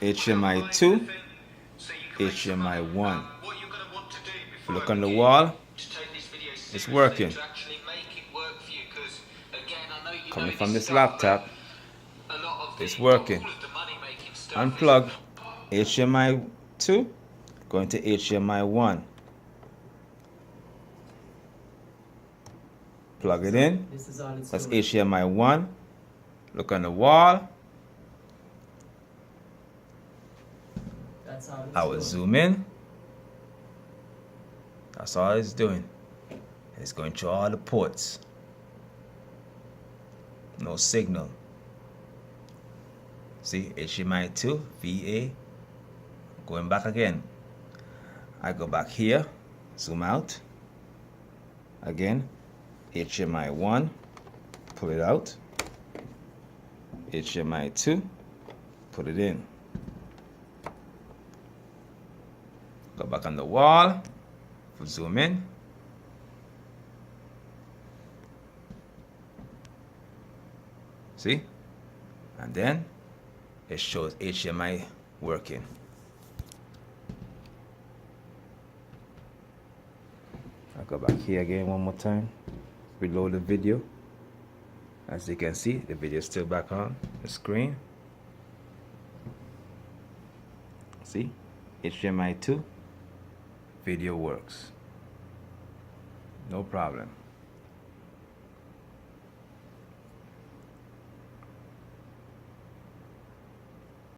HDMI 2, HDMI 1. If you look on the wall, it's working. Coming from this laptop, it's working. Unplug HDMI 2, going to HDMI 1. Plug it in. That's HDMI 1. Look on the wall. I will zoom in. That's all it's doing. It's going through all the ports. No signal. See, HDMI 2, VA. Going back again. I go back here, zoom out. Again, HDMI 1, pull it out. HDMI 2, put it in. Go back on the wall, zoom in. See? And then it shows HDMI working. I'll go back here again one more time, reload the video. As you can see, the video is still back on the screen. See? HDMI 2, video works. No problem.